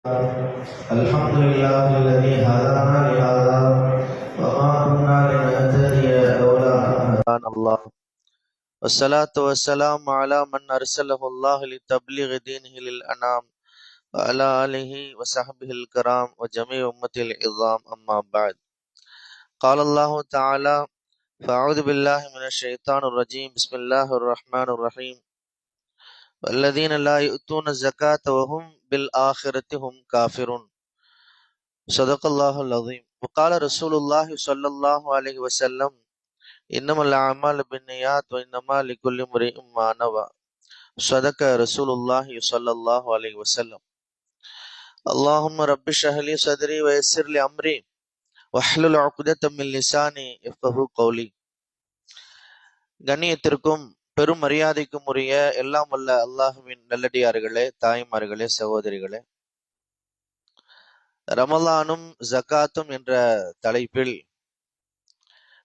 الحمد لله الذي هدانا لهذا وما كنا لنهتدي لولا أن هدانا الله والصلاة والسلام على من أرسله الله لتبليغ دينه للأنام وعلى آله وصحبه الكرام وجميع أمته العظام أما بعد. قال الله تعالى: فأعوذ بالله من الشيطان الرجيم. بسم الله الرحمن الرحيم. والذين لا يؤتون الزكاة وهم بالآخرة هم كافرون. صدق الله العظيم. وقال رسول الله صلى الله عليه وسلم: إنما الأعمال بالنيات وإنما لكل امرئ ما نوى. صدق رسول الله صلى الله عليه وسلم. اللهم رب اشرح لي صدري ويسر لي أمري واحلل عقدة من لساني يفقهوا قولي. கண்ணியத்திற்கும் பெரும் மரியாதைக்கும் உரிய எல்லாம் வல்ல அல்லாஹுவின் நல்லடியார்களே, தாய்மார்களே, சகோதரிகளே, ரமலானும் ஜகாத்தும் என்ற தலைப்பில்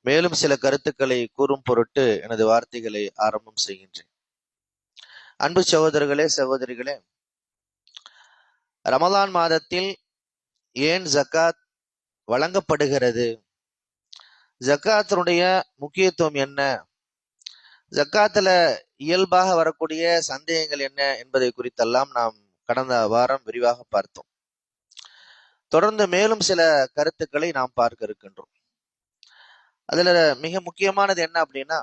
மேலும் சில கருத்துக்களை கூறும் பொருட்டு எனது வார்த்தைகளை ஆரம்பம் செய்கின்றேன். அன்பு சகோதரர்களே, சகோதரிகளே, ரமலான் மாதத்தில் ஏன் ஜகாத் வழங்கப்படுகிறது? ஜகாத்தினுடைய முக்கியத்துவம் என்ன? ஜக்காத்துல இயல்பாக வரக்கூடிய சந்தேகங்கள் என்ன என்பதை குறித்தெல்லாம் நாம் கடந்த வாரம் விரிவாக பார்த்தோம். தொடர்ந்து மேலும் சில கருத்துக்களை நாம் பார்க்க இருக்கின்றோம். அதுல மிக முக்கியமானது என்ன அப்படின்னா,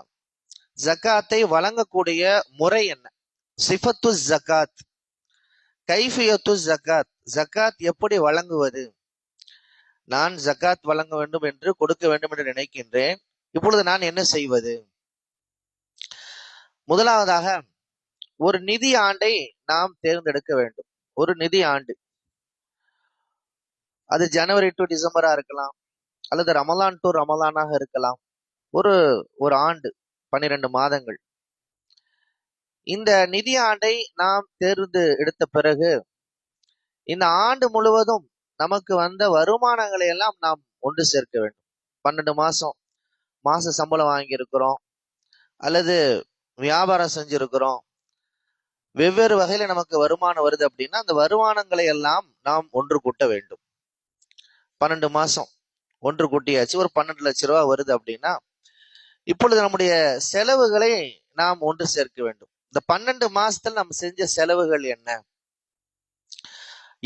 ஜக்காத்தை வழங்கக்கூடிய முறை என்ன? சிஃபத்து ஜக்காத், கைஃபியத்து ஜக்காத், ஜக்காத் எப்படி வழங்குவது? நான் ஜக்காத் வழங்க வேண்டும் என்று, கொடுக்க வேண்டும் என்று நினைக்கின்றேன், இப்பொழுது நான் என்ன செய்வது? முதலாவதாக ஒரு நிதி ஆண்டை நாம் தேர்ந்தெடுக்க வேண்டும். ஒரு நிதி ஆண்டு, அது ஜனவரி டு டிசம்பரா இருக்கலாம், அல்லது ரமலான் டு ரமலானாக இருக்கலாம். ஒரு ஆண்டு 12 மாதங்கள். இந்த நிதி ஆண்டை நாம் தேர்ந்து எடுத்த பிறகு இந்த ஆண்டு முழுவதும் நமக்கு வந்த வருமானங்களை எல்லாம் நாம் ஒன்று சேர்க்க வேண்டும். 12 மாச சம்பளம் வாங்கி இருக்கிறோம், அல்லது வியாபாரம் செஞ்சிருக்கிறோம், வெவ்வேறு வகையில நமக்கு வருமானம் வருது அப்படின்னா அந்த வருமானங்களை எல்லாம் நாம் ஒன்று கூட்ட வேண்டும். 12 மாசம் ஒன்று கூட்டியாச்சு, ஒரு 12 லட்சம் ரூபாய் வருது அப்படின்னா இப்பொழுது நம்முடைய செலவுகளை நாம் ஒன்று சேர்க்க வேண்டும். இந்த 12 மாசத்துல நம்ம செஞ்ச செலவுகள் என்ன?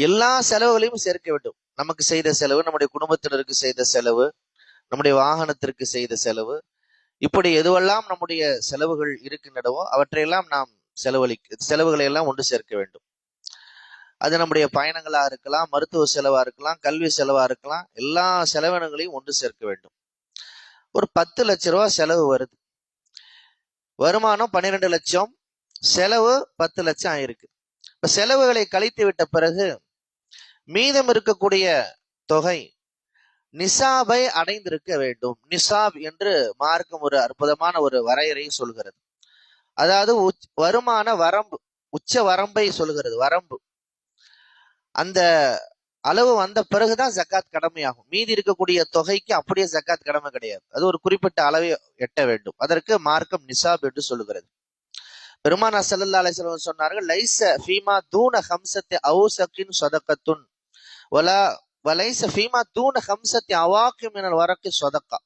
எல்லா செலவுகளையும் சேர்க்க வேண்டும். நமக்கு செய்த செலவு, நம்முடைய குடும்பத்தினருக்கு செய்த செலவு, நம்முடைய வாகனத்திற்கு செய்த செலவு, இப்படி எதுவெல்லாம் நம்முடைய செலவுகள் இருக்கின்றனவோ அவற்றையெல்லாம் நாம் செலவுகளை எல்லாம் ஒன்று சேர்க்க வேண்டும். அது நம்முடைய பயணங்களா இருக்கலாம், மருத்துவ செலவா இருக்கலாம், கல்வி செலவா இருக்கலாம், எல்லா செலவினங்களையும் ஒன்று சேர்க்க வேண்டும். ஒரு 10 லட்சம் ரூபாய் செலவு வருது, வருமானம் 12 லட்சம், செலவு 10 லட்சம் ஆயிருக்கு. இப்ப செலவுகளை கழித்து விட்ட பிறகு மீதம் இருக்கக்கூடிய தொகை நிசாபை அடைந்திருக்க வேண்டும். நிசாப் என்று மார்க்கம் ஒரு அற்புதமான ஒரு வரையறை சொல்கிறது. அதாவது வருமான வரம்பு, உச்ச வரம்பை சொல்கிறது. வரம்பு, அந்த அளவு வந்த பிறகுதான் ஜக்காத் கடமையாகும். மீதி இருக்கக்கூடிய தொகைக்கு அப்படியே ஜக்காத் கடமை கிடையாது. அது ஒரு குறிப்பிட்ட அளவை எட்ட வேண்டும். அதற்கு மார்க்கம் நிசாப் என்று சொல்லுகிறது. பெருமானார் ஸல்லல்லாஹு அலைஹி வஸல்லம் சொன்னார்கள், லைஸ ஃபீமா தூன ஹம்ஸத்தி அவுஸகின் ஸதகத்துன் வலா வலைஸ ஃபீமா தூன ஹம்ஸத்தி அவாகிம் மினல் வரக்கி ஸதகா.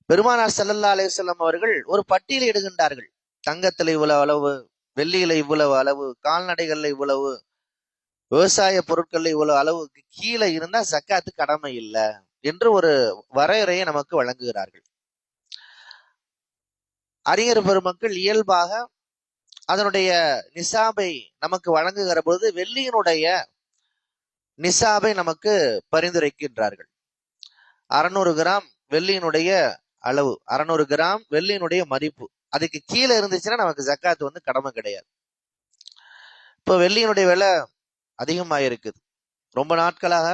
பெருமானார் ஸல்லல்லாஹு அலைஹி வஸல்லம் அவர்கள் ஒரு பட்டியல் இடுகின்றார்கள். தங்கத்துல இவ்வளவு அளவு, வெள்ளியில இவ்வளவு அளவு, கால்நடைகள்ல இவ்வளவு, விவசாய பொருட்கள்ல இவ்வளவு அளவுக்கு கீழே இருந்தா ஜக்காத்து கடமை இல்லை என்று ஒரு வரையறையை நமக்கு வழங்குகிறார்கள். அறிஞர் பெருமக்கள் இயல்பாக அதனுடைய நிசாபை நமக்கு வழங்குகிற பொழுது வெள்ளியினுடைய நிசாபை நமக்கு பரிந்துரைக்கின்றார்கள். 600 கிராம் வெள்ளியினுடைய அளவு, 600 கிராம் வெள்ளியினுடைய மதிப்பு, அதுக்கு கீழே இருந்துச்சுன்னா நமக்கு ஜக்காத்து வந்து கடமை கிடையாது. இப்போ வெள்ளியினுடைய விலை அதிகமாயிருக்குது. ரொம்ப நாட்களாக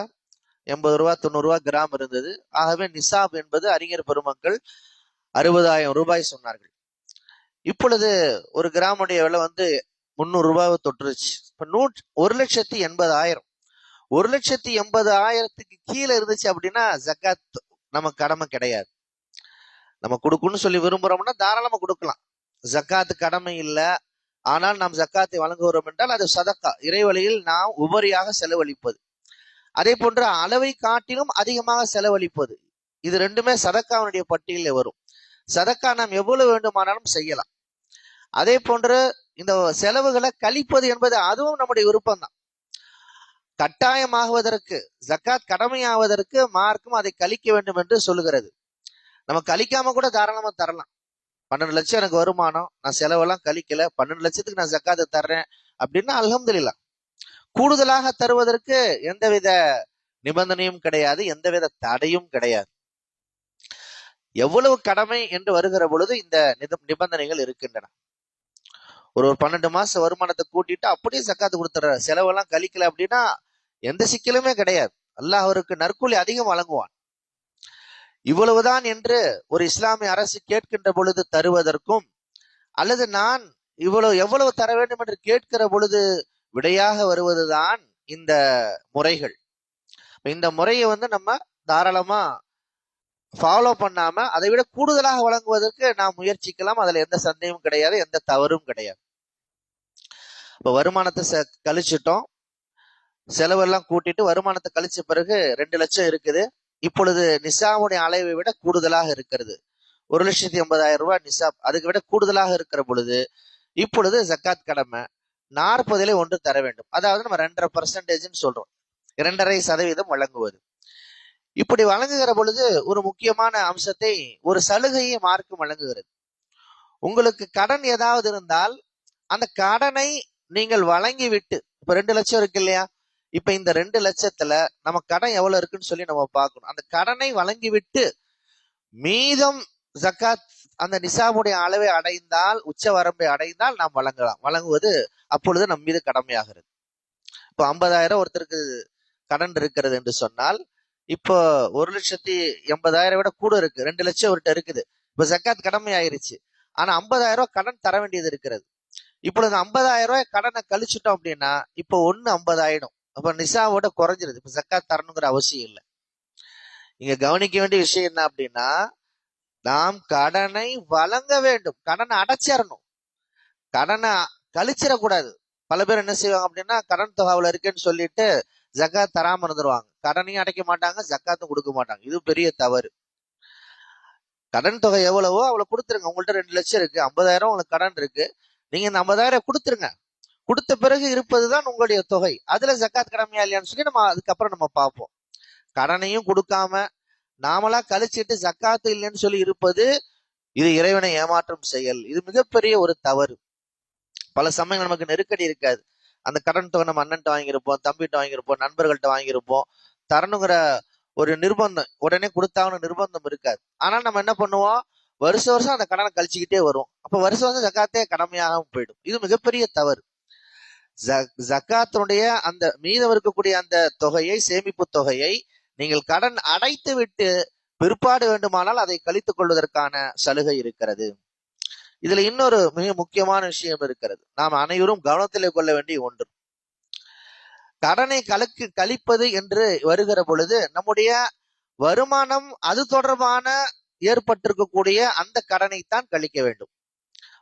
80 ரூபாய் 90 ரூபாய் கிராம் இருந்தது. ஆகவே நிசாப் என்பது அறிஞர் பெருமக்கள் 60,000 ரூபாய் சொன்னார்கள். இப்பொழுது ஒரு கிராமுடைய விலை வந்து 300 ரூபாய் தொட்டுருச்சு. இப்ப 1,80,000, 1,80,000க்கு கீழே இருந்துச்சு அப்படின்னா ஜக்காத் நமக்கு கடமை கிடையாது. நம்ம கொடுக்கணும்னு சொல்லி விரும்புறோம்னா தாராளமா கொடுக்கலாம். ஜக்காத்து கடமை இல்லை, ஆனால் நாம் ஜக்காத்தை வழங்குகிறோம் என்றால் அது சதக்கா, இறைவழியில் நாம் உபரியாக செலவழிப்பது. அதே போன்று அளவை காட்டிலும் அதிகமாக செலவழிப்பது, இது ரெண்டுமே சதக்காவுடைய பட்டியலில் வரும். சதக்கா நாம் எவ்வளவு வேண்டுமானாலும் செய்யலாம். அதே போன்று இந்த செலவுகளை கழிப்பது என்பது அதுவும் நம்முடைய விருப்பம் தான். கட்டாயமாகுவதற்கு, ஜக்காத் கடமையாவதற்கு மார்க்கம் அதை கழிக்க வேண்டும் என்று சொல்லுகிறது. நம்ம கழிக்காம கூட தாராளமா தரலாம். 12 லட்சம் எனக்கு வருமானம், நான் செலவெல்லாம் கழிக்கல, 12 லட்சத்துக்கு நான் ஜக்காத்தை தர்றேன் அப்படின்னா அல்ஹம்துலில்லாஹ். கூடுதலாக தருவதற்கு எந்தவித நிபந்தனையும் கிடையாது, எந்தவித தடையும் கிடையாது. எவ்வளவு கடமை என்று வருகிற பொழுது இந்த நிபந்தனைகள் இருக்கின்றன. ஒரு 12 மாசம் வருமானத்தை கூட்டிட்டு அப்படியே ஜக்காத்து கொடுத்துற, செலவெல்லாம் கழிக்கல அப்படின்னா எந்த சிக்கலுமே கிடையாது. அல்லாஹ் அவருக்கு நற்கூலி அதிகம் வழங்குவான். இவ்வளவுதான் என்று ஒரு இஸ்லாமிய அரசு கேட்கின்ற பொழுது தருவதற்கும், அல்லது நான் எவ்வளவு தர வேண்டும் என்று கேட்கிற பொழுது விடையாக வருவதுதான் இந்த முறைகள். இந்த முறையை நம்ம தாராளமா ஃபாலோ பண்ணாம அதை விட கூடுதலாக வழங்குவதற்கு நாம் முயற்சிக்கலாம். அதுல எந்த சந்தேகமும் கிடையாது, எந்த தவறும் கிடையாது. இப்ப வருமானத்தை கழிச்சிட்டோம், செலவெல்லாம் கூட்டிட்டு வருமானத்தை கழிச்ச பிறகு 2 லட்சம் இருக்குது. இப்பொழுது நிசாவுடைய அளவை விட கூடுதலாக இருக்கிறது, 1,80,000 ரூபாய் நிசாப், அதுக்கு விட கூடுதலாக இருக்கிற பொழுது இப்பொழுது ஜக்காத் கடமை 40 ஒன்று தர வேண்டும். அதாவது நம்ம 2.5% சொல்றோம், 2.5% வழங்குவது. இப்படி வழங்குகிற பொழுது ஒரு முக்கியமான அம்சத்தை, ஒரு சலுகையை மார்க்கம் வழங்குகிறது. உங்களுக்கு கடன் ஏதாவது இருந்தால் அந்த கடனை நீங்கள் வழங்கிவிட்டு, இப்ப 2 லட்சம் இருக்கு இல்லையா, இப்ப இந்த 2 லட்சத்துல நம்ம கடன் எவ்வளவு இருக்குன்னு சொல்லி நம்ம பார்க்கணும். அந்த கடனை வழங்கிவிட்டு மீதம் ஜக்காத் அந்த நிசாபுடைய அளவை அடைந்தால், உச்ச வரம்பை அடைந்தால் நாம் வழங்கலாம். வழங்குவது அப்பொழுது நம் மீது கடமையாகிறது. இப்போ 50,000 ஒருத்தருக்கு கடன் இருக்கிறது என்று சொன்னால், இப்போ 1,80,000 விட கூட இருக்கு, 2 லட்சம் ஒருத்தர் இருக்குது. இப்ப ஜக்காத் கடமை ஆயிருச்சு. ஆனா 50,000 கடன் தர வேண்டியது இருக்கிறது. இப்பொழுது 50,000 கடனை கழிச்சுட்டோம் அப்படின்னா இப்போ 1,50 ஆயிடும். அப்ப நிசாவோட குறைஞ்சிருது. இப்ப ஜக்காத் தரணுங்கிற அவசியம் இல்லை. இங்க கவனிக்க வேண்டிய விஷயம் என்ன அப்படின்னா, நாம் கடனை வழங்க வேண்டும், கடனை அடைச்சிடணும், கடனை கழிச்சிடக்கூடாது. பல பேர் என்ன செய்வாங்க அப்படின்னா, கடன் தொகைவுல இருக்குன்னு சொல்லிட்டு ஜக்காத் தராம இருந்துருவாங்க. கடனையும் அடைக்க மாட்டாங்க, ஜக்காத்தும் கொடுக்க மாட்டாங்க. இது பெரிய தவறு. கடன் தொகை எவ்வளவோ அவ்வளவு கொடுத்துருங்க. உங்கள்ட்ட 2 லட்சம் இருக்கு, 50,000 உங்களுக்கு கடன் இருக்கு, நீங்க இந்த 50,000 கொடுத்துருங்க. கொடுத்த பிறகு இருப்பதுதான் உங்களுடைய தொகை. அதுல ஜக்காத் கடமையா இல்லையான்னு சொல்லி நம்ம அதுக்கப்புறம் நம்ம பார்ப்போம். கடனையும் கொடுக்காம நாமளா கழிச்சிட்டு ஜக்காத்து இல்லைன்னு சொல்லி இருப்பது, இது இறைவனை ஏமாற்றும் செயல். இது மிகப்பெரிய ஒரு தவறு. பல சமயங்கள் நமக்கு நெருக்கடி இருக்காது, அந்த கடன் தொகை நம்ம அண்ணன்ட்ட வாங்கியிருப்போம், தம்பிட்ட வாங்கியிருப்போம், நண்பர்கள்ட்ட வாங்கியிருப்போம், தரணுங்கிற ஒரு நிர்பந்தம், உடனே கொடுத்தாங்கன்னு நிர்பந்தம் இருக்காது. ஆனால் நம்ம என்ன பண்ணுவோம், வருஷம் வருஷம் அந்த கடனை கழிச்சுக்கிட்டே வரும். அப்ப வருஷம் வருஷம் ஜக்காத்தே கடமையாக போயிடும். இது மிகப்பெரிய தவறு. ஜக்காத்தினுடைய அந்த மீதம் இருக்கக்கூடிய அந்த தொகையை, சேமிப்பு தொகையை நீங்கள் கடன் அடைத்து விட்டு பிற்பாடு வேண்டுமானால் அதை கழித்துக் கொள்வதற்கான சலுகை இருக்கிறது. இதுல இன்னொரு மிக முக்கியமான விஷயம் இருக்கிறது, நாம் அனைவரும் கவனத்திலே கொள்ள வேண்டிய ஒன்று. கடனை கழிப்பது என்று வருகிற பொழுது நம்முடைய வருமானம் அது தொடர்பான ஏற்பட்டிருக்கக்கூடிய அந்த கடனைத்தான் கழிக்க வேண்டும்.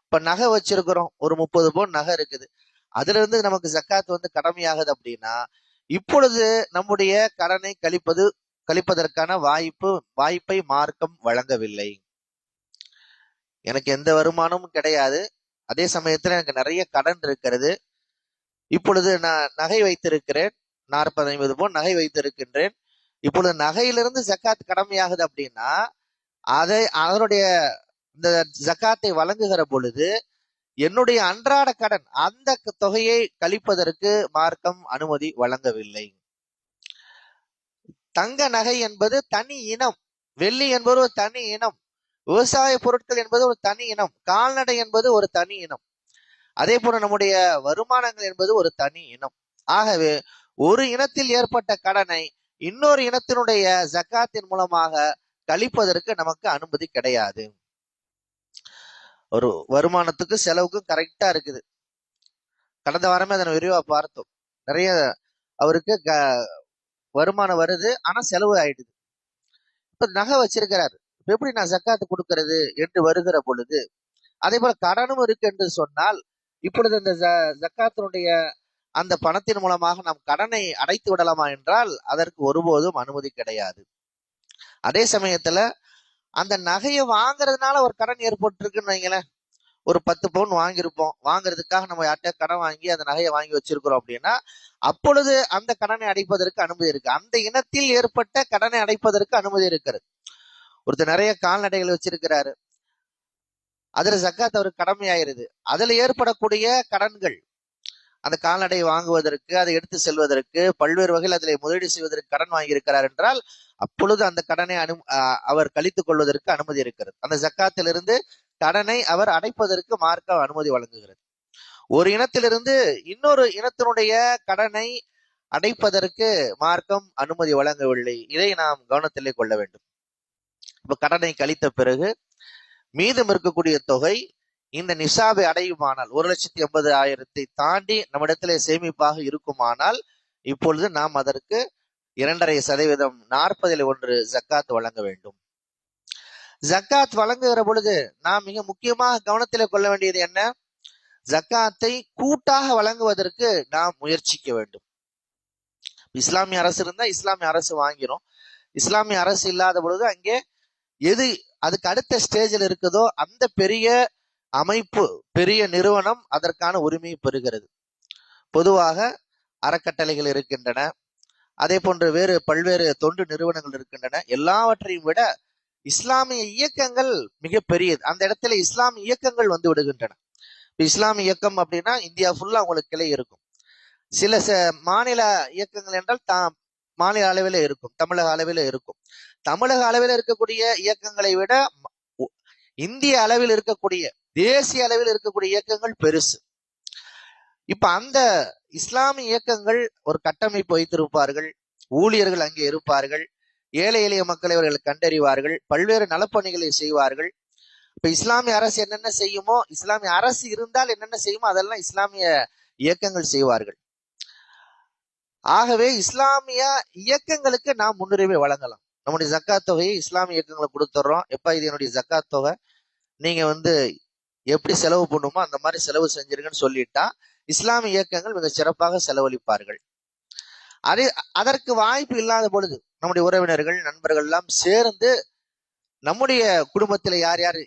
இப்ப நகை வச்சிருக்கிறோம், ஒரு 30 பவுன் நகை இருக்குது, அதுல இருந்து நமக்கு ஜக்காத் கடமையாகுது அப்படின்னா, இப்பொழுது நம்முடைய கடனை கழிப்பதற்கான வாய்ப்பை மார்க்கம் வழங்கவில்லை. எனக்கு எந்த வருமானமும் கிடையாது, அதே சமயத்துல எனக்கு நிறைய கடன் இருக்கிறது, இப்பொழுது நான் நகை வைத்திருக்கிறேன், 40-50 பவுன் நகை வைத்திருக்கின்றேன், இப்பொழுது நகையிலிருந்து ஜக்காத் கடமையாகுது அப்படின்னா, அதனுடைய இந்த ஜக்காத்தை வழங்குகிற பொழுது என்னுடைய அன்றாட கடன் அந்த தொகையை கழிப்பதற்கு மார்க்கம் அனுமதி வழங்கவில்லை. தங்க நகை என்பது தனி இனம், வெள்ளி என்பது ஒரு தனி இனம், விவசாய பொருட்கள் என்பது ஒரு தனி இனம், கால்நடை என்பது ஒரு தனி இனம், அதே போல நம்முடைய வருமானங்கள் என்பது ஒரு தனி இனம். ஆகவே ஒரு இனத்தில் ஏற்பட்ட கடனை இன்னொரு இனத்தினுடைய ஜக்காத்தின் மூலமாக கழிப்பதற்கு நமக்கு அனுமதி கிடையாது. ஒரு வருமானத்துக்கு செலவுக்கும் கரெக்டா இருக்குது. கடந்த வாரமே அதனை விரிவா பார்த்தோம். நிறைய அவருக்கு வருமானம் வருது, ஆனா செலவு ஆயிடுது. இப்ப நகை வச்சிருக்கிறாரு, இப்ப எப்படி நான் ஜக்காத்து கொடுக்கறது என்று வருகிற பொழுது, அதே போல கடனும் இருக்கு என்று சொன்னால், இப்பொழுது இந்த ஜக்காத்தினுடைய அந்த பணத்தின் மூலமாக நாம் கடனை அடைத்து விடலாமா என்றால் அதற்கு ஒருபோதும் அனுமதி கிடையாது. அதே சமயத்துல அந்த நகையை வாங்குறதுனால ஒரு கடன் ஏற்பட்டிருக்குன்னு வைங்களேன். ஒரு 10 பவுன் வாங்கியிருப்போம், வாங்குறதுக்காக நம்ம யார்கிட்ட கடன் வாங்கி அந்த நகையை வாங்கி வச்சிருக்கிறோம் அப்படின்னா அப்பொழுது அந்த கடனை அடைப்பதற்கு அனுமதி இருக்கு. அந்த இனத்தில் ஏற்பட்ட கடனை அடைப்பதற்கு அனுமதி இருக்கிறது. ஒருத்தர் நிறைய கால்நடைகள் வச்சிருக்கிறாரு, அதுல ஜக்காத் அவருக்கு கடமையாயிருது. அதுல ஏற்படக்கூடிய கடன்கள், அந்த கால்நடையை வாங்குவதற்கு, அதை எடுத்து செல்வதற்கு, பல்வேறு வகையில் அதில் முதலீடு செய்வதற்கு கடன் வாங்கியிருக்கிறார் என்றால் அப்பொழுது அந்த கடனை அவர் கழித்துக் கொள்வதற்கு அனுமதி இருக்கிறது. அந்த ஜக்காத்திலிருந்து கடனை அவர் அடைப்பதற்கு மார்க்கம் அனுமதி வழங்குகிறது. ஒரு இனத்திலிருந்து இன்னொரு இனத்தினுடைய கடனை அடைப்பதற்கு மார்க்கம் அனுமதி வழங்கவில்லை. இதை நாம் கவனத்திலே கொள்ள வேண்டும். இப்ப கடனை கழித்த பிறகு மீதம் இருக்கக்கூடிய தொகை இந்த நிசாபை அடையுமானால் 1,80,000 தாண்டி நம்மிடத்திலே சேமிப்பாக இருக்குமானால் இப்பொழுது நாம் அதற்கு 2.5% 40 ஜக்காத் வழங்க வேண்டும். ஜக்காத் வழங்குகிற பொழுது நாம் மிக முக்கியமாக கவனத்திலே கொள்ள வேண்டியது என்ன? ஜக்காத்தை கூட்டாக வழங்குவதற்கு நாம் முயற்சிக்க வேண்டும். இஸ்லாமிய அரசு இருந்தா இஸ்லாமிய அரசு வாங்கிரும். இஸ்லாமிய அரசு இல்லாத பொழுது அங்கே எது அதுக்கு அடுத்த ஸ்டேஜில் இருக்குதோ அந்த பெரிய அமைப்பு, பெரிய நிறுவனம் அதற்கான உரிமையை பெறுகிறது. பொதுவாக அறக்கட்டளைகள் இருக்கின்றன, அதே போன்று வேறு பல்வேறு தொண்டு நிறுவனங்கள் இருக்கின்றன. எல்லாவற்றையும் விட இஸ்லாமிய இயக்கங்கள் மிக பெரியது. அந்த இடத்துல இஸ்லாமிய இயக்கங்கள் வந்து விடுகின்றன. இஸ்லாமிய இயக்கம் அப்படின்னா இந்தியா ஃபுல்லா உங்களுக்கு கிளை இருக்கும். சில மாநில இயக்கங்கள் என்றால் மாநில அளவில் இருக்கும், தமிழக அளவில் இருக்கும். தமிழக அளவில் இருக்கக்கூடிய இயக்கங்களை விட இந்திய அளவில் இருக்கக்கூடிய, தேசிய அளவில் இருக்கக்கூடிய இயக்கங்கள் பெருசு. இப்ப அந்த இஸ்லாமிய இயக்கங்கள் ஒரு கட்டமைப்பு வைத்திருப்பார்கள், ஊழியர்கள் அங்கே இருப்பார்கள், ஏழை எளிய மக்களை அவர்கள் கண்டறிவார்கள், பல்வேறு நலப்பணிகளை செய்வார்கள். இப்ப இஸ்லாமிய அரசு என்னென்ன செய்யுமோ, இஸ்லாமிய அரசு இருந்தால் என்னென்ன செய்யுமோ அதெல்லாம் இஸ்லாமிய இயக்கங்கள் செய்வார்கள். ஆகவே இஸ்லாமிய இயக்கங்களுக்கு நாம் முன்னுரிமை வழங்கலாம். நம்முடைய ஜக்காத் தொகையை இஸ்லாமிய இயக்கங்களுக்கு கொடுத்துட்றோம். எப்ப இது என்னுடைய ஜக்காத் தொகை, நீங்க எப்படி செலவு பண்ணுமோ அந்த மாதிரி செலவு செஞ்சிருங்கன்னு சொல்லிட்டா இஸ்லாமிய இயக்கங்கள் மிக சிறப்பாக செலவழிப்பார்கள். அதற்கு வாய்ப்பு இல்லாத பொழுது நம்முடைய உறவினர்கள், நண்பர்கள் எல்லாம் சேர்ந்து நம்முடைய குடும்பத்தில் யார் யார்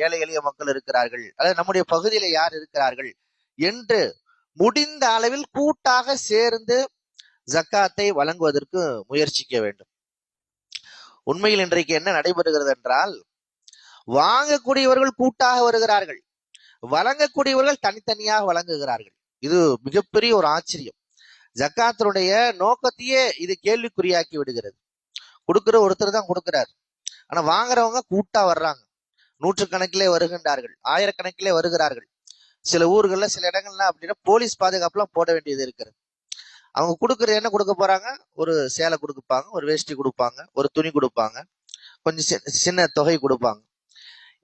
ஏழை எளிய மக்கள் இருக்கிறார்கள், அதாவது நம்முடைய பகுதியில யார் இருக்கிறார்கள் என்று முடிந்த அளவில் கூட்டாக சேர்ந்து ஜக்காத்தை வழங்குவதற்கு முயற்சிக்க வேண்டும். உண்மையில் இன்றைக்கு என்ன நடைபெறுகிறது என்றால், வாங்கக்கூடியவர்கள் கூட்டாக வருகிறார்கள், வழங்கக்கூடியவர்கள் தனித்தனியாக வழங்குகிறார்கள். இது மிகப்பெரிய ஒரு ஆச்சரியம். ஜக்காத்தினுடைய நோக்கத்தையே இது கேள்விக்குறியாக்கி விடுகிறது. கொடுக்கிற ஒருத்தர் தான் கொடுக்கிறார், ஆனா வாங்குறவங்க கூட்டா வர்றாங்க. நூற்றுக்கணக்கிலே வருகின்றார்கள், ஆயிரக்கணக்கிலே வருகிறார்கள். சில ஊர்கள்ல சில இடங்கள்ல அப்படின்னா போலீஸ் பாதுகாப்புலாம் போட வேண்டியது இருக்கிறது. அவங்க கொடுக்கறது என்ன கொடுக்க போறாங்க? ஒரு சேலை கொடுப்பாங்க, ஒரு வேஷ்டி கொடுப்பாங்க, ஒரு துணி கொடுப்பாங்க, கொஞ்சம் சின்ன தொகை கொடுப்பாங்க.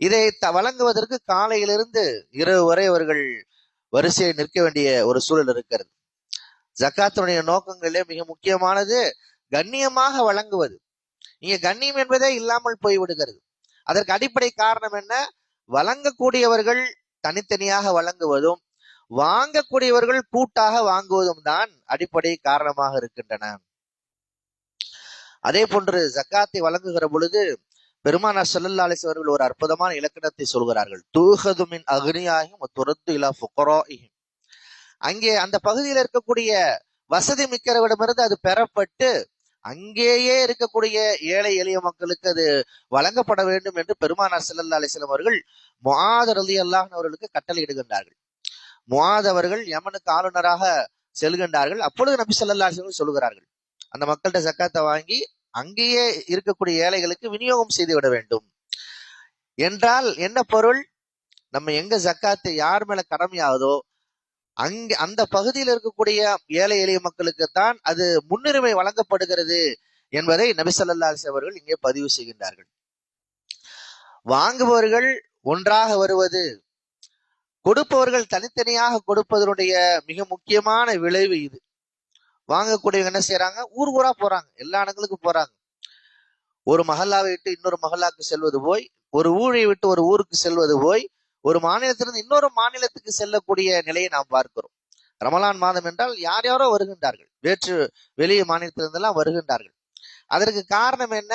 இதை வழங்குவதற்கு காலையிலிருந்து இரவு வரை அவர்கள் வரிசையை நிற்க வேண்டிய ஒரு சூழல் இருக்கிறது. ஜக்காத்துடைய நோக்கங்களே மிக முக்கியமானது கண்ணியமாக வழங்குவது. இங்க கண்ணியம் என்பதே இல்லாமல் போய்விடுகிறது. அதற்கு அடிப்படை காரணம் என்ன? வழங்கக்கூடியவர்கள் தனித்தனியாக வழங்குவதும் வாங்கக்கூடியவர்கள் கூட்டாக வாங்குவதும் தான் அடிப்படை காரணமாக இருக்கின்றன. அதே போன்று ஜக்காத்தை வழங்குகிற பொழுது பெருமானார் ஸல்லல்லாஹு அலைஹி அவர்கள் ஒரு அற்புதமான இலக்கணத்தை சொல்கிறார்கள். தூஹது மின் அக்னியாஹிம் வ துரத்து இலா ஃபுகராஇஹிம். அங்கே அந்த பகுதியில் இருக்கக்கூடிய வசதி மிக்கவரிடமிருந்து அது பெறப்பட்டு அங்கேயே இருக்கக்கூடிய ஏழை எளிய மக்களுக்கு அது வழங்கப்பட வேண்டும் என்று பெருமானார் ஸல்லல்லாஹு அலைஹி வஸல்லம் அவர்கள் முஆத் ரலியல்லாஹு அன்ஹு அவர்களுக்கு கட்டளையிடுகின்றார்கள். முஆத் அவர்கள் யமனுக்கு ஆளுநராக செல்கின்றார்கள். அப்பொழுது நபி ஸல்லல்லாஹு அலைஹி வஸல்லம் சொல்கிறார்கள், அந்த மக்கள்கிட்ட ஜக்காத்தை வாங்கி அங்கேயே இருக்கக்கூடிய ஏழைகளுக்கு விநியோகம் செய்து விட வேண்டும் என்றால் என்ன பொருள்? நம்ம எங்க ஜக்காத்து யார் மேல கடமையாகுதோ அங்கே அந்த பகுதியில் இருக்கக்கூடிய ஏழை எளிய மக்களுக்குத்தான் அது முன்னுரிமை வழங்கப்படுகிறது என்பதை நபி ஸல்லல்லாஹு அலைஹி வஸல்லம் அவர்கள் இங்கே பதிவு செய்கின்றார்கள். வாங்குபவர்கள் ஒன்றாக வருவது, கொடுப்பவர்கள் தனித்தனியாக கொடுப்பதனுடைய மிக முக்கியமான விளைவு இது. வாங்கக்கூடியவங்க என்ன செய்யறாங்க? ஊர் ஊரா போறாங்க, எல்லா இடங்களுக்கும் போறாங்க. ஒரு மஹல்லாவை விட்டு இன்னொரு மஹல்லாக்கு செல்வது போய், ஒரு ஊரை விட்டு ஒரு ஊருக்கு செல்வது போய், ஒரு மாநிலத்திலிருந்து இன்னொரு மாநிலத்துக்கு செல்லக்கூடிய நிலையை நாம் பார்க்கிறோம். ரமலான் மாதம் என்றால் யார் யாரோ வருகின்றார்கள், வெளி மாநிலத்திலிருந்தெல்லாம் வருகின்றார்கள். அதற்கு காரணம் என்ன?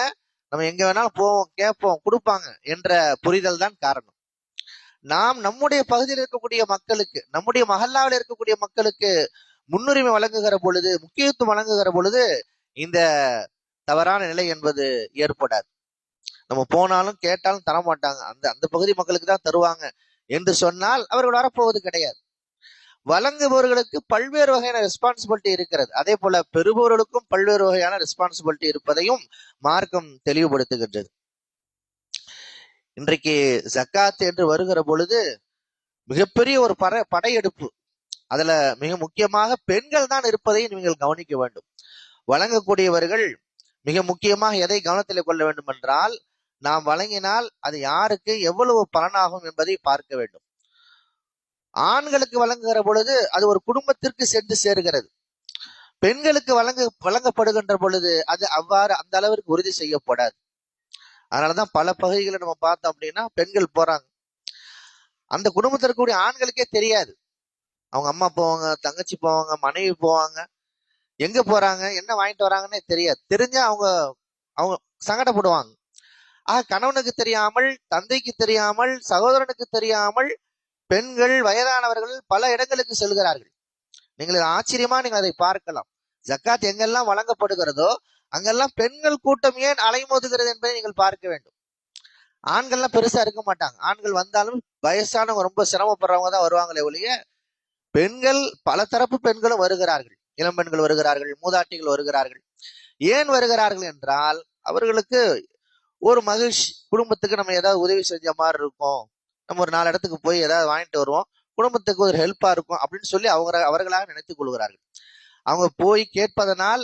நம்ம எங்க வேணாலும் போவோம், கேட்போம், கொடுப்பாங்க என்ற புரிதல் தான் காரணம். நாம் நம்முடைய பகுதியில் இருக்கக்கூடிய மக்களுக்கு, நம்முடைய மஹல்லாவில் இருக்கக்கூடிய மக்களுக்கு முன்னுரிமை வழங்குகிற பொழுது, முக்கியத்துவம் வழங்குகிற பொழுது இந்த தவறான நிலை என்பது ஏற்படாது. நம்ம போனாலும் கேட்டாலும் தரமாட்டாங்க, அந்த அந்த பகுதி மக்களுக்கு தான் தருவாங்க என்று சொன்னால் அவர்கள் வரப்போவது கிடையாது. வழங்குபவர்களுக்கு பல்வேறு வகையான ரெஸ்பான்சிபிலிட்டி இருக்கிறது. அதே போல பெறுபவர்களுக்கும் பல்வேறு வகையான ரெஸ்பான்சிபிலிட்டி இருப்பதையும் மார்க்கம் தெளிவுபடுத்துகின்றது. இன்றைக்கு ஜக்காத் என்று வருகிற பொழுது மிகப்பெரிய ஒரு படையெடுப்பு. அதுல மிக முக்கியமாக பெண்கள் தான் இருப்பதை நீங்கள் கவனிக்க வேண்டும். வழங்கக்கூடியவர்கள் மிக முக்கியமாக எதை கவனத்தில் கொள்ள வேண்டும் என்றால், நாம் வழங்கினால் அது யாருக்கு எவ்வளவு பலனாகும் என்பதை பார்க்க வேண்டும். ஆண்களுக்கு வழங்குகிற பொழுது அது ஒரு குடும்பத்திற்கு சென்று சேருகிறது. பெண்களுக்கு வழங்கப்படுகின்ற பொழுது அது அவ்வாறு அந்த அளவிற்கு உறுதி செய்யப்படாது. அதனாலதான் பல பகுதிகளை நம்ம பார்த்தோம் அப்படின்னா பெண்கள் போறாங்க, அந்த குடும்பத்திற்கு கூடிய ஆண்களுக்கே தெரியாது. அவங்க அம்மா போவாங்க, தங்கச்சி போவாங்க, மனைவி போவாங்க, எங்க போறாங்க, என்ன வாங்கிட்டு வராங்கன்னே தெரியாது. தெரிஞ்சா அவங்க அவங்க சங்கடப்படுவாங்க. கணவனுக்கு தெரியாமல், தந்தைக்கு தெரியாமல், சகோதரனுக்கு தெரியாமல் பெண்கள், வயதானவர்கள் பல இடங்களுக்கு செல்கிறார்கள். நீங்கள் ஆச்சரியமா நீங்கள் அதை பார்க்கலாம். ஜக்காத் எங்கெல்லாம் வழங்கப்படுகிறதோ அங்கெல்லாம் பெண்கள் கூட்டம் ஏன் அலைமோதுகிறது என்பதை நீங்கள் பார்க்க வேண்டும். ஆண்கள்லாம் பெருசா இருக்க மாட்டாங்க. ஆண்கள் வந்தாலும் வயசானவங்க, ரொம்ப சிரமப்படுறவங்க தான் வருவாங்களே ஒழிய, பெண்கள் பல தரப்பு பெண்களும் வருகிறார்கள். இளம் பெண்கள் வருகிறார்கள், மூதாட்டிகள் வருகிறார்கள். ஏன் வருகிறார்கள் என்றால், அவர்களுக்கு ஒரு மகிழ்ச்சி, குடும்பத்துக்கு நம்ம ஏதாவது உதவி செஞ்ச மாதிரி இருக்கும், நம்ம ஒரு 4 இடத்துக்கு போய் ஏதாவது வாங்கிட்டு வருவோம், குடும்பத்துக்கு ஒரு ஹெல்ப்பா இருக்கும் அப்படின்னு சொல்லி அவர்களாக நினைத்துக் கொள்கிறார்கள். அவங்க போய் கேட்பதனால்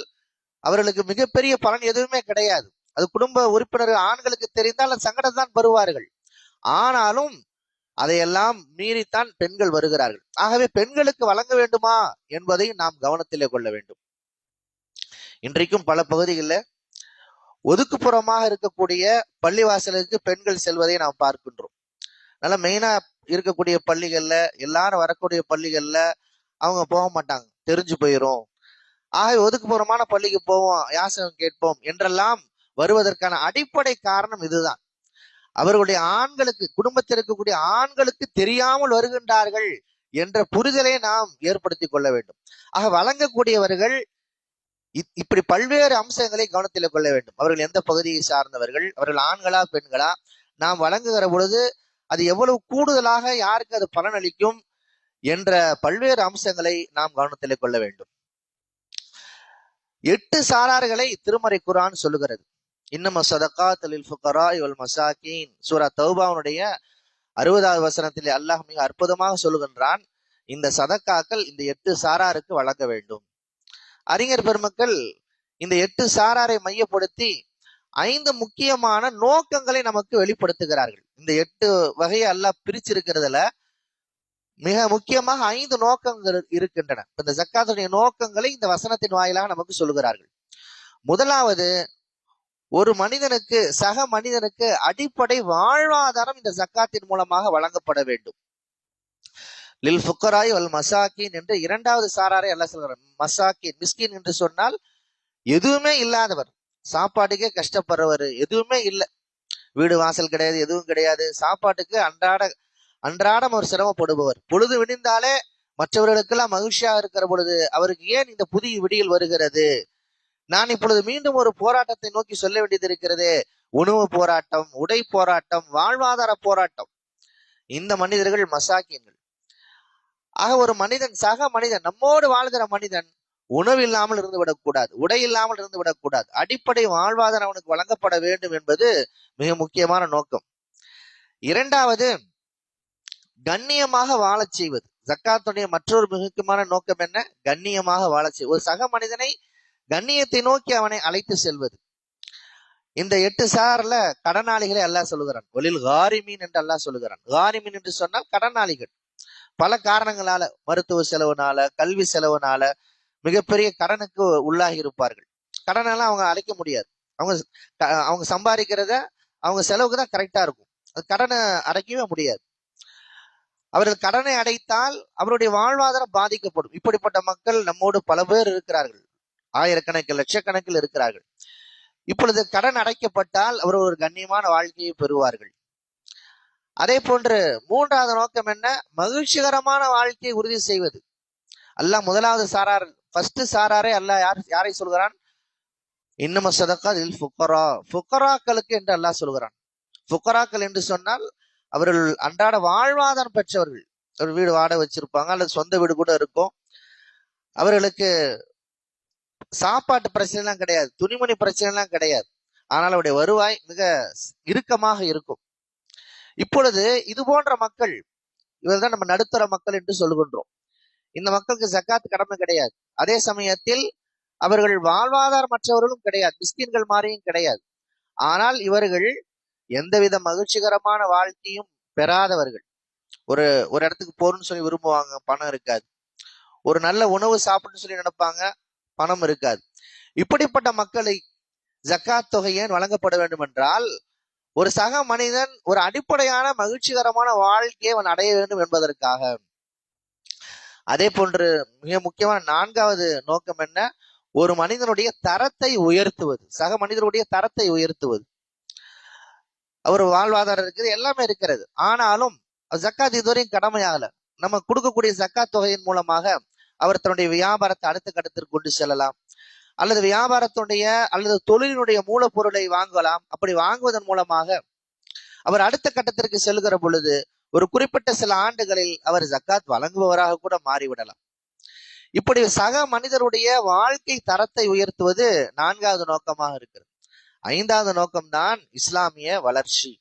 அவர்களுக்கு மிகப்பெரிய பலன் எதுவுமே கிடையாது. அது குடும்ப உறுப்பினர்கள் ஆண்களுக்கு தெரிந்தால் சங்கடம் தான் பருவார்கள். ஆனாலும் அதையெல்லாம் மீறித்தான் பெண்கள் வருகிறார்கள். ஆகவே பெண்களுக்கு வழங்க வேண்டுமா என்பதை நாம் கவனத்திலே கொள்ள வேண்டும். இன்றைக்கும் பல பகுதிகளில் ஒதுக்குப்புறமாக இருக்கக்கூடிய பள்ளிவாசலுக்கு பெண்கள் செல்வதை நாம் பார்க்கின்றோம். நல்லா மெயினா இருக்கக்கூடிய பள்ளிகள்ல, எல்லாரும் வரக்கூடிய பள்ளிகள்ல அவங்க போக மாட்டாங்க, தெரிஞ்சு போயிரும். ஆகவே ஒதுக்குப்புறமான பள்ளிக்கு போவோம், யாசகம் கேட்போம் என்றெல்லாம் வருவதற்கான அடிப்படை காரணம் இதுதான். அவர்களுடைய ஆண்களுக்கு, குடும்பத்தில் இருக்கக்கூடிய ஆண்களுக்கு தெரியாமல் வருகின்றார்கள் என்ற புரிதலை நாம் ஏற்படுத்திக் கொள்ள வேண்டும். ஆக வழங்கக்கூடியவர்கள் இப்படி பல்வேறு அம்சங்களை கவனத்தில் கொள்ள வேண்டும். அவர்கள் எந்த பகுதியை சார்ந்தவர்கள், அவர்கள் ஆண்களா பெண்களா, நாம் வழங்குகிற பொழுது அது எவ்வளவு கூடுதலாக யாருக்கு அது பலனளிக்கும் என்ற பல்வேறு அம்சங்களை நாம் கவனத்தில் கொள்ள வேண்டும். 8 சாரார்களை திருமறை குர்ஆன் சொல்லுகிறது. இன்னம ஸதகாத் லில் ஃபுகராஇ வல் மசாகீன், சூரா தௌபாவுடைய 60வது வசனத்திலே அல்லாஹ் மிக அற்புதமாக சொல்லுகின்றான், இந்த சதக்காக்கள் இந்த 8 சாராருக்கு வழங்க வேண்டும். அறிஞர் பெருமக்கள் இந்த 8 சாராரை மையப்படுத்தி 5 முக்கியமான நோக்கங்களை நமக்கு வெளிப்படுத்துகிறார்கள். இந்த 8 வகையை அல்லாஹ் பிரிச்சிருக்கிறதுல மிக முக்கியமாக 5 நோக்கங்கள் இருக்கின்றன. இந்த ஜக்காத்துடைய நோக்கங்களை இந்த வசனத்தின் வாயிலாக நமக்கு சொல்லுகிறார்கள். முதலாவது, ஒரு மனிதனுக்கு, சக மனிதனுக்கு அடிப்படை வாழ்வாதாரம் இந்த ஜக்காத்தின் மூலமாக வழங்கப்பட வேண்டும். லில் ஃபுகராஇ வல் மசாகீன் என்று 2வது சாராரை அல்லாஹ் சொல்கிறார். மசாகீன், மிஸ்கின் என்று சொன்னால் எதுவுமே இல்லாதவர், சாப்பாட்டுக்கே கஷ்டப்படுறவர், எதுவுமே இல்லை, வீடு வாசல் கிடையாது, எதுவும் கிடையாது, சாப்பாட்டுக்கு அன்றாடம் ஒரு சிரமப்படுபவர். பொழுது விடிந்தாலே மற்றவர்களுக்கெல்லாம் மகிழ்ச்சியாக இருக்கிற பொழுது அவருக்கு ஏன் இந்த புதிய விடியல் வருகிறது, நான் இப்பொழுது மீண்டும் ஒரு போராட்டத்தை நோக்கி சொல்ல வேண்டியது இருக்கிறது, உணவு போராட்டம், உடை போராட்டம், வாழ்வாதார போராட்டம். இந்த மனிதர்கள் மசாக்கியங்கள். ஆக ஒரு மனிதன், சக மனிதன், நம்மோடு வாழ்கிற மனிதன் உணவு இல்லாமல் இருந்து விடக்கூடாது, உடை இல்லாமல் இருந்து விடக்கூடாது. அடிப்படை வாழ்வாதாரம் அவனுக்கு வழங்கப்பட வேண்டும் என்பது மிக முக்கியமான நோக்கம். 2வது, கண்ணியமாக வாழச் செய்வது. ஜக்காத்துடைய மற்றொரு முக்கியமான நோக்கம் என்ன? கண்ணியமாக வாழச் செய்வது. ஒரு சக மனிதனை கண்ணியத்தை நோக்கி அவனை அழைத்து செல்வது. இந்த 8 சார்ல கடனாளிகளை அல்லாஹ் சொல்லுகிறான். ஒலில் காரிமீன் என்று அல்லாஹ் சொல்லுகிறான். காரிமீன் என்று சொன்னால் கடனாளிகள். பல காரணங்களால, மருத்துவ செலவுனால, கல்வி செலவுனால மிகப்பெரிய கடனுக்கு உள்ளாகி இருப்பார்கள். கடனெல்லாம் அவங்க அழைக்க முடியாது. அவங்க சம்பாதிக்கிறத அவங்க செலவுக்கு தான் கரெக்டா இருக்கும். அது கடனை அடைக்கவே முடியாது. அவர்கள் கடனை அடைத்தால் அவருடைய வாழ்வாதாரம் பாதிக்கப்படும். இப்படிப்பட்ட மக்கள் நம்மோடு பல பேர் இருக்கிறார்கள், ஆயிரக்கணக்கில் லட்சக்கணக்கில் இருக்கிறார்கள். இப்பொழுது கடன் அடைக்கப்பட்டால் அவர் ஒரு கண்ணியமான வாழ்க்கையை பெறுவார்கள். அதே போன்று மூன்றாவது நோக்கம் என்ன? மகிழ்ச்சிகரமான வாழ்க்கையை உறுதி செய்வது. அல்லாஹ் முதலாவது சாரார், ஃபர்ஸ்ட் சாராரே அல்லாஹ் யாரை சொல்கிறான்? இன்னம சதகாத் லில் ஃபுக்கரா, ஃபுக்கராக்களுக்கு என்று அல்லாஹ் சொல்கிறான். ஃபுக்கராக்கள் என்று சொன்னால் அவர்கள் அன்றாட வாழ்வாதாரம் பெற்றவர்கள். ஒரு வீடு வாடகை வச்சிருப்பாங்க, அல்லது சொந்த வீடு கூட இருக்கும். அவர்களுக்கு சாப்பாட்டு பிரச்சனை எல்லாம் கிடையாது, துணிமணி பிரச்சனை எல்லாம் கிடையாது. ஆனால் அவருடைய வருவாய் மிக இறுக்கமாக இருக்கும். இப்பொழுது இது போன்ற மக்கள், இவர்தான் நம்ம நடுத்தர மக்கள் என்று சொல்லுகின்றோம். இந்த மக்களுக்கு ஜக்காத் கடமை கிடையாது. அதே சமயத்தில் அவர்கள் வாழ்வாதாரமற்றவர்களும் கிடையாது, மிஸ்கின்கள் மாதிரியும் கிடையாது. ஆனால் இவர்கள் எந்தவித மகிழ்ச்சிகரமான வாழ்க்கையும் பெறாதவர்கள். ஒரு ஒரு இடத்துக்கு போகணும்னு சொல்லி விரும்புவாங்க, பணம் இருக்காது. ஒரு நல்ல உணவு சாப்பிடணும்னு சொல்லி நினைப்பாங்க, பணம் இருக்காது. இப்படிப்பட்ட மக்களை ஜக்காத் தொகை ஏன் வழங்கப்பட வேண்டும் என்றால், ஒரு சக மனிதன் ஒரு அடிப்படையான மகிழ்ச்சிகரமான வாழ்க்கையை அவன் அடைய வேண்டும் என்பதற்காக. அதே போன்று மிக முக்கியமான நான்காவது நோக்கம் என்ன? ஒரு மனிதனுடைய தரத்தை உயர்த்துவது, சக மனிதனுடைய தரத்தை உயர்த்துவது. அவர் வாழ்வாதாரம் இருக்குது, எல்லாமே இருக்கிறது, ஆனாலும் ஜக்காத் இதுவரையும் கடமையாகல. நம்ம கொடுக்கக்கூடிய ஜக்காத் தொகையின் மூலமாக அவர் தன்னுடைய வியாபாரத்தை அடுத்த கட்டத்திற்கு கொண்டு செல்லலாம், அல்லது வியாபாரத்துடைய அல்லது தொழிலினுடைய மூலப்பொருளை வாங்கலாம். அப்படி வாங்குவதன் மூலமாக அவர் அடுத்த கட்டத்திற்கு செல்கிற பொழுது ஒரு குறிப்பிட்ட சில ஆண்டுகளில் அவர் ஜக்காத் வழங்குபவராக கூட மாறிவிடலாம். இப்படி சக மனிதருடைய வாழ்க்கை தரத்தை உயர்த்துவது நான்காவது நோக்கமாக இருக்கிறது. ஐந்தாவது நோக்கம்தான் இஸ்லாமிய வளர்ச்சி.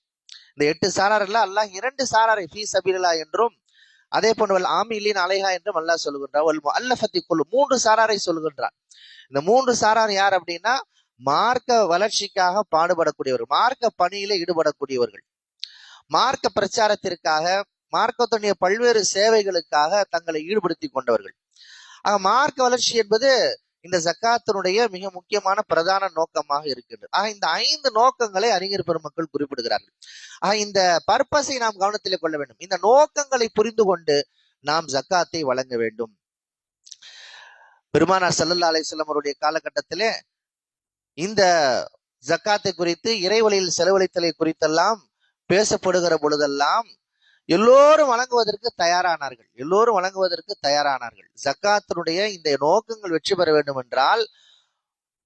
இந்த 8 சாரார்ல அல்லாஹ் 2 சாராரை ஃபீ சபீலில்லாஹ் என்றும், அதே போன்று ஆமிலீன் அலைஹா என்றும் அல்லாஹ் சொல்கின்றார். வல் முஅல்லஃபத்தி குலூப், 3 சாராரை சொல்கின்றார். இந்த 3 சாரார் யார் அப்படின்னா, மார்க்க வளர்ச்சிக்காக பாடுபடக்கூடியவர்கள், மார்க்க பணியில ஈடுபடக்கூடியவர்கள், மார்க்க பிரச்சாரத்திற்காக, மார்க்கத்துடைய பல்வேறு சேவைகளுக்காக தங்களை ஈடுபடுத்தி கொண்டவர்கள். ஆக மார்க்க வளர்ச்சி என்பது இந்த ஜக்காத்தினுடைய மிக முக்கியமான பிரதான நோக்கமாக இருக்கின்றது. ஆக இந்த 5 நோக்கங்களை அறிஞர் பெருமக்கள் குறிப்பிடுகிறார்கள். ஆக இந்த பர்பஸை நாம் கவனத்தில் கொள்ள வேண்டும். இந்த நோக்கங்களை புரிந்து கொண்டு நாம் ஜக்காத்தை வழங்க வேண்டும். பெருமானார் ஸல்லல்லாஹு அலைஹி வஸல்லம் அவருடைய காலகட்டத்திலே இந்த ஜக்காத்தை குறித்து, இறைவழியில் செலவழித்தலை குறித்தெல்லாம் பேசப்படுகிற பொழுதெல்லாம் எல்லோரும் வழங்குவதற்கு தயாரானார்கள், எல்லோரும் வழங்குவதற்கு தயாரானார்கள். ஜக்காத்தினுடைய இந்த நோக்கங்கள் வெற்றி பெற வேண்டும் என்றால்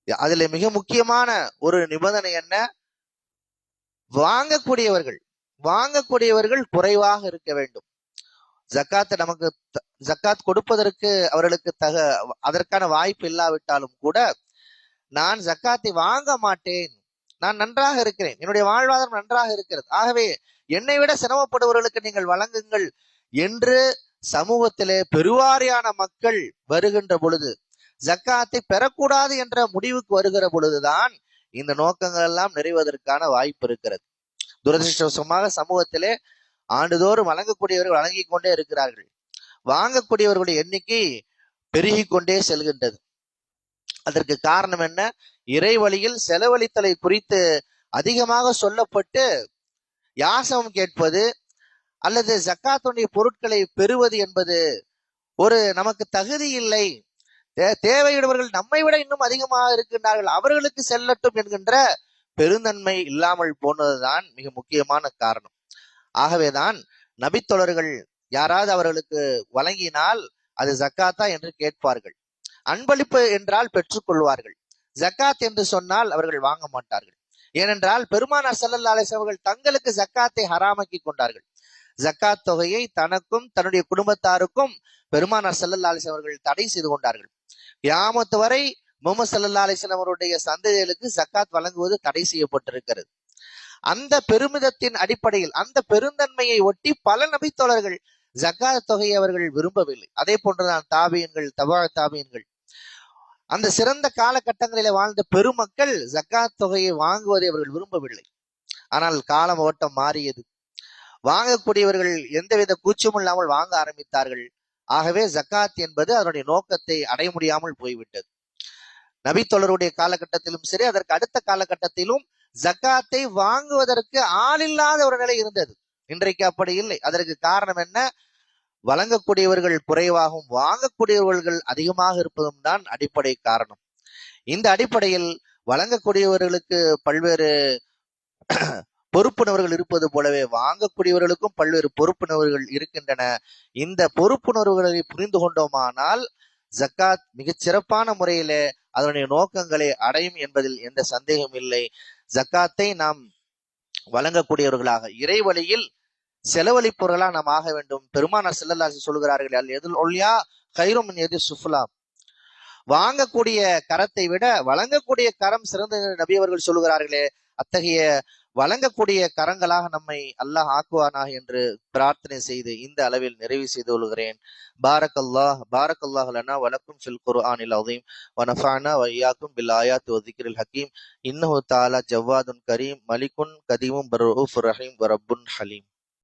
அதில் மிக முக்கியமான ஒரு நிபந்தனை என்ன? வாங்கக்கூடியவர்கள் குறைவாக இருக்க வேண்டும். ஜக்காத் கொடுப்பதற்கு அவர்களுக்கு அதற்கான வாய்ப்பு இல்லாவிட்டாலும் கூட, நான் ஜக்காத்தை வாங்க மாட்டேன், நான் நன்றாக இருக்கிறேன், என்னுடைய வாழ்வாதாரம் நன்றாக இருக்கிறது, ஆகவே என்னை விட சிரமப்படுபவர்களுக்கு நீங்கள் வழங்குங்கள் என்று சமூகத்திலே பெருவாரியான மக்கள் வருகின்ற பொழுது, ஜக்காத்தை பெறக்கூடாது என்ற முடிவுக்கு வருகிற பொழுதுதான் இந்த நோக்கங்கள் எல்லாம் நிறைவதற்கான வாய்ப்பு இருக்கிறது. துரதிருஷ்டவசமாக சமூகத்திலே ஆண்டுதோறும் வழங்கக்கூடியவர்கள் வழங்கி கொண்டே இருக்கிறார்கள், வாங்கக்கூடியவர்களுடைய எண்ணிக்கை பெருகி கொண்டே செல்கின்றது. அதற்கு காரணம் என்ன? இறை வழியில் செலவழித்தலை குறித்து அதிகமாக சொல்லப்பட்டு யாசகம் கேட்பது அல்லது ஜக்காத்துடைய பொருட்களை பெறுவது என்பது ஒரு நமக்கு தகுதி இல்லை, தேவையுடையவர்கள் நம்மை விட இன்னும் அதிகமாக இருக்கின்றார்கள், அவர்களுக்கு செல்லட்டும் என்கின்ற பெருந்தன்மை இல்லாமல் போனதுதான் மிக முக்கியமான காரணம். ஆகவேதான் நபித்தோழர்கள் யாராவது அவர்களுக்கு வழங்கினால் அது ஜக்காத்தா என்று கேட்பார்கள். அன்பளிப்பு என்றால் பெற்றுக்கொள்வார்கள், ஜக்காத் என்று சொன்னால் அவர்கள் வாங்க மாட்டார்கள். ஏனென்றால் பெருமானார் ஸல்லல்லாஹு அலைஹி வஸல்லம் அவர்கள் தங்களுக்கு ஜக்காத்தை ஹராமாக்கி கொண்டார்கள். ஜக்காத் தொகையை தனக்கும் தன்னுடைய குடும்பத்தாருக்கும் பெருமானார் ஸல்லல்லாஹு அலைஹி வஸல்லம் அவர்கள் தடை செய்து கொண்டார்கள். கியாமத் வரை முஹம்மது ஸல்லல்லாஹு அலைஹி வஸல்லம் அவருடைய சந்ததிகளுக்கு ஜக்காத் வழங்குவது தடை செய்யப்பட்டிருக்கிறது. அந்த பெருமிதத்தின் அடிப்படையில், அந்த பெருந்தன்மையை ஒட்டி பல நபித்தோழர்கள் ஜக்காத் தொகையை அவர்கள் விரும்பவில்லை. அதே போன்றுதான் தாபியன்கள், தபா தாபியன்கள், அந்த சிறந்த காலகட்டங்களிலே வாழ்ந்த பெருமக்கள் ஜக்காத் தொகையை வாங்குவதை அவர்கள் விரும்பவில்லை. ஆனால் காலம் ஓட்டம் மாறியது, வாங்கக்கூடியவர்கள் எந்தவித கூச்சமும் இல்லாமல் வாங்க ஆரம்பித்தார்கள். ஆகவே ஜக்காத் என்பது அதனுடைய நோக்கத்தை அடைய முடியாமல் போய்விட்டது. நபித்தோழருடைய காலகட்டத்திலும் சரி, அதற்கு அடுத்த காலகட்டத்திலும் ஜக்காத்தை வாங்குவதற்கு ஆள் இல்லாத ஒரு நிலை இருந்தது. இன்றைக்கு அப்படி இல்லை. அதற்கு காரணம் என்ன? வழங்கக்கூடியவர்கள் குறைவாகவும் வாங்கக்கூடியவர்கள் அதிகமாக இருப்பதும் தான் அடிப்படை காரணம். இந்த அடிப்படையில் வழங்கக்கூடியவர்களுக்கு பல்வேறு பொறுப்புணர்வுகள் இருப்பது போலவே வாங்கக்கூடியவர்களுக்கும் பல்வேறு பொறுப்புணர்வுகள் இருக்கின்றன. இந்த பொறுப்புணர்வுகளை புரிந்து கொண்டோமானால் ஜக்காத் மிகச் சிறப்பான முறையிலே அதனுடைய நோக்கங்களை அடையும் என்பதில் எந்த சந்தேகம் இல்லை. ஜக்காத்தை நாம் வழங்கக்கூடியவர்களாக இறை வழியில் செலவழிப்பவர்களா நாம் ஆக வேண்டும். பெருமானார் ஸல்லல்லாஹு அலைஹி சொல்கிறார்கள், அல் யதுல் உல்யா கைரும் மின் யதி சுஃப்லா. வாங்கக்கூடிய கரத்தை விட வழங்கக்கூடிய கரம் சிறந்தது நபி அவர்கள் சொல்கிறார்களே, அத்தகைய வழங்கக்கூடிய கரங்களாக நம்மை அல்லாஹ் ஆக்குவானாக என்று பிரார்த்தனை செய்து இந்த அளவில் நிறைவு செய்து கொள்கிறேன். பாரக்கல்லாஹ் லனா வலக்கும் ஃபில் குர்ஆனில் அஸீம் வ நஃபஅனா வ இய்யாக்கும் பில் ஆயாத்தி வ ஸிக்ரில் ஹக்கீம். இன்னஹு தஆலா ஜவ்வாதுன் கரீம் மலிகுன் கதீமுன் பர்ரூஃபுர் ரஹீம் வ ரப்புன் ஹலீம்.